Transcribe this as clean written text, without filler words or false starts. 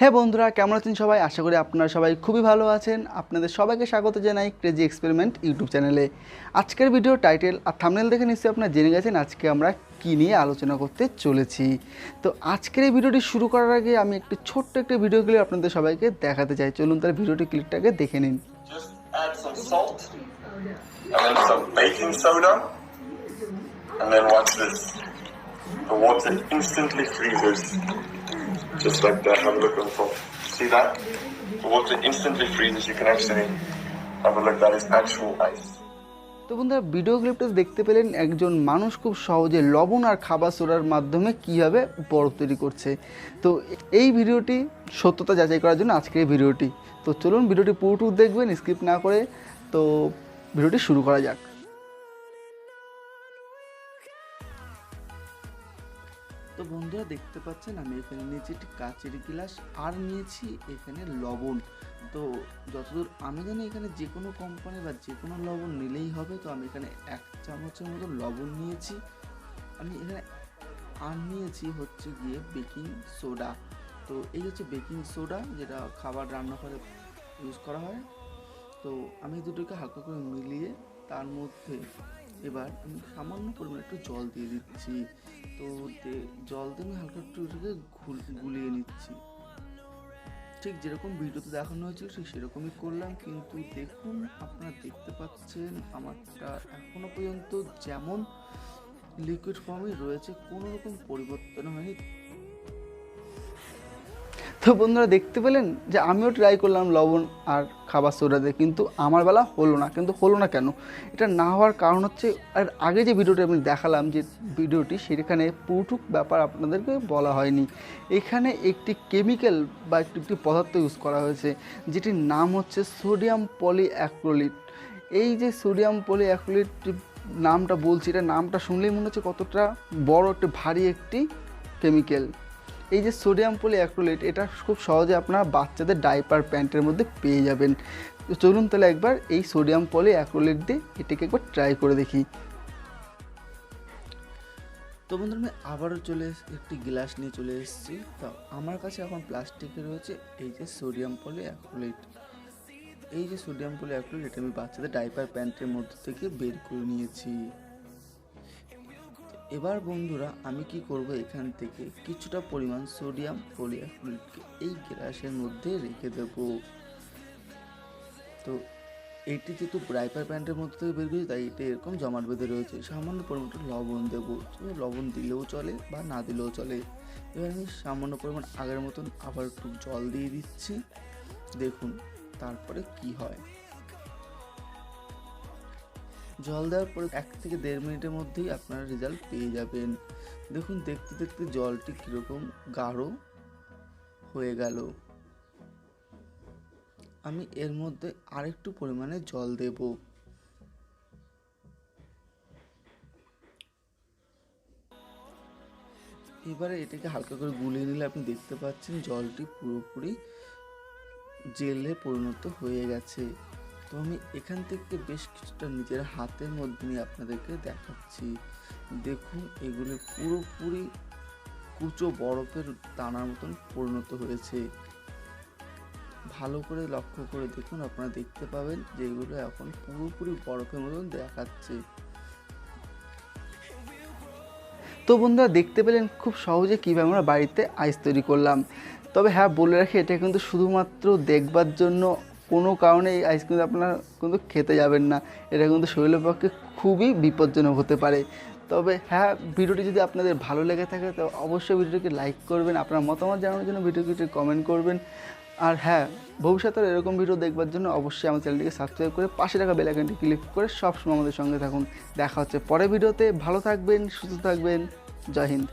হ্যাঁ বন্ধুরা, কেমন আছেন সবাই? আশা করি আপনারা সবাই খুবই ভালো আছেন। আপনাদের সবাইকে স্বাগত জানাই ক্রেজি এক্সপেরিমেন্ট ইউটিউব চ্যানেলে। আজকের ভিডিও টাইটেল আর থাম্বনেল দেখে নিশ্চয়ই আপনারা জেনে গেছেন আজকে আমরা কী নিয়ে আলোচনা করতে চলেছি। তো আজকের এই ভিডিওটি শুরু করার আগে আমি একটি ছোট্ট একটা ভিডিও ক্লিপ আপনাদের সবাইকে দেখাতে চাই। চলুন তাহলে ভিডিওটি ক্লিপটাকে দেখে নিন। Just add some salt and then some baking soda, and then watch this. The water instantly freezes. Just like that. Have a look on top. See that? The water instantly freezes. You can actually have a look. That is actual ice. তো বন্ধুরা, video ক্লিপটা দেখতে পেলেন একজন মানুষ খুব সহজে লবণ আর খাবার সোডার মাধ্যমে কীভাবে বরফ তৈরি করছে। তো এই ভিডিওটি সত্যতা যাচাই করার জন্য আজকের এই ভিডিওটি। তো চলুন ভিডিওটি পুরোটুকু দেখবেন স্কিপ না করে। তো ভিডিওটি শুরু করা যাক। তো বন্ধুরা দেখতে পাচ্ছেন আমি এখানে নিয়েছি একটি কাচের গ্লাস আর নিয়েছি এখানে লবণ। তো যতদূর আমি জানি এখানে যে কোনো কোম্পানি বা যে কোনো লবণ নিলেই হবে। তো আমি এখানে 1 চামচের মতো লবণ নিয়েছি। আমি এখানে আর নিয়েছি হচ্ছে গিয়ে বেকিং সোডা। তো এই হচ্ছে বেকিং সোডা, যেটা খাবার রান্না করে ইউজ করা হয়। তো আমি দুটোকে হালকা করে মিলিয়ে তার মধ্যে এবার আমি সামান্য পরিমাণে একটু জল দিয়ে দিচ্ছি। তো জল দিয়ে আমি হালকা একটু এটাকে গুলিয়ে নিচ্ছি। ঠিক যেরকম ভিডিওতে দেখানো হয়েছিল ঠিক সেরকমই করলাম, কিন্তু দেখুন আপনারা দেখতে পাচ্ছেন আমারটা এখনো পর্যন্ত যেমন লিকুইড ফর্মই রয়েছে, কোনো রকম পরিবর্তন হয়নি। তো বন্ধুরা দেখতে পেলেন যে আমিও ট্রাই করলাম লবণ আর খাবার সোডা দিয়ে, কিন্তু আমার বেলা হলো না। কিন্তু হলো না কেন? এটা না হওয়ার কারণ হচ্ছে, আর আগে যে ভিডিওটি আমি দেখালাম যে ভিডিওটি, সেখানে পুরোটুক ব্যাপার আপনাদেরকে বলা হয়নি। এখানে একটি কেমিক্যাল বা একটি পদার্থ ইউজ করা হয়েছে, যেটির নাম হচ্ছে সোডিয়াম পলিঅ্যাক্রিলেট। এই যে সোডিয়াম পলিঅ্যাক্রিলেট নামটা বলছি, এটা নামটা শুনলেই মনে হচ্ছে কতটা বড় একটি ভারী একটি কেমিক্যাল। এই যে সোডিয়াম পলিঅ্যাক্রিলেট, এটা খুব সহজে আপনারা বাচ্চাদের ডাইপার প্যান্টের মধ্যে পেয়ে যাবেন। তো চলুন তাহলে একবার এই সোডিয়াম পলিঅ্যাক্রিলেট দিয়ে এটাকে একবার ট্রাই করে দেখি। তো বন্ধুরা আমি আবারও একটি গ্লাস নিয়ে চলে এসেছি। তো আমার কাছে এখন প্লাস্টিকে রয়েছে এই যে সোডিয়াম পলিঅ্যাক্রিলেট। এই যে সোডিয়াম পলিঅ্যাক্রিলেট এটা আমি বাচ্চাদের ডাইপার প্যান্টের মধ্যে থেকে বের করে নিয়েছি। এবার বন্ধুরা আমি কি করব, এখান থেকে কিছুটা পরিমাণ সোডিয়াম পলিঅ্যাক্রিলেটকে এই গ্লাসের মধ্যে রেখে দেব। তো এইটি যেহেতু ডাইপার প্যান্টের মধ্যে থেকে বের করেছি, তাই এটা এরকম জমাট বেঁধে রয়েছে। সামান্য পরিমাণটা লবণ দেবো। তো লবণ দিলেও চলে বা না দিলেও চলে। এবার আমি সামান্য পরিমাণ আগের মতন আবার একটু জল দিয়ে দিচ্ছি। দেখুন তারপরে কি হয়। জল দেওয়ার পরে 1 থেকে 1.5 মিনিটের মধ্যেই আপনারা রেজাল্ট পেয়ে যাবেন। দেখুন দেখতে দেখতে জলটি কীরকম গাঢ় হয়ে গেল। আমি এর মধ্যে আরেকটু পরিমাণে জল দেব। এবারে এটাকে হালকা করে গুলিয়ে নিলে আপনি দেখতে পাচ্ছেন জলটি পুরোপুরি জেলে পরিণত হয়ে গেছে। তো আমি এখান থেকে বেশ কিছুটা নিজের হাতের মধ্যে নিয়ে আপনাদেরকে দেখাচ্ছি। দেখুন এগুলো পুরোপুরি কুচো বরফের দানার মতন পরিণত হয়েছে। ভালো করে লক্ষ্য করে দেখুন, আপনারা দেখতে পাবেন যে এগুলো এখন পুরোপুরি বরফের মতন দেখাচ্ছে। তো বন্ধুরা দেখতে পেলেন খুব সহজে কীভাবে আমরা বাড়িতে আইস তৈরি করলাম। তবে হ্যাঁ বলে রাখি, এটা কিন্তু শুধুমাত্র দেখবার জন্য, কোনো কারণে এই আইস কিন্তু আপনারা কিন্তু খেতে যাবেন না। এটা কিন্তু শরীরের পক্ষে খুবই বিপজ্জনক হতে পারে। তবে হ্যাঁ, ভিডিওটি যদি আপনাদের ভালো লেগে থাকে তো অবশ্যই ভিডিওটিকে লাইক করবেন, আপনার মতামত জানানোর জন্য ভিডিওটিতে কমেন্ট করবেন। আর হ্যাঁ, ভবিষ্যতে এরকম ভিডিও দেখবার জন্য অবশ্যই আমার চ্যানেলটিকে সাবস্ক্রাইব করে পাশে থাকা বেল আইকনটি ক্লিক করে সবসময় আমাদের সঙ্গে থাকুন। দেখা হচ্ছে পরের ভিডিওতে। ভালো থাকবেন, সুস্থ থাকবেন। জয় হিন্দ।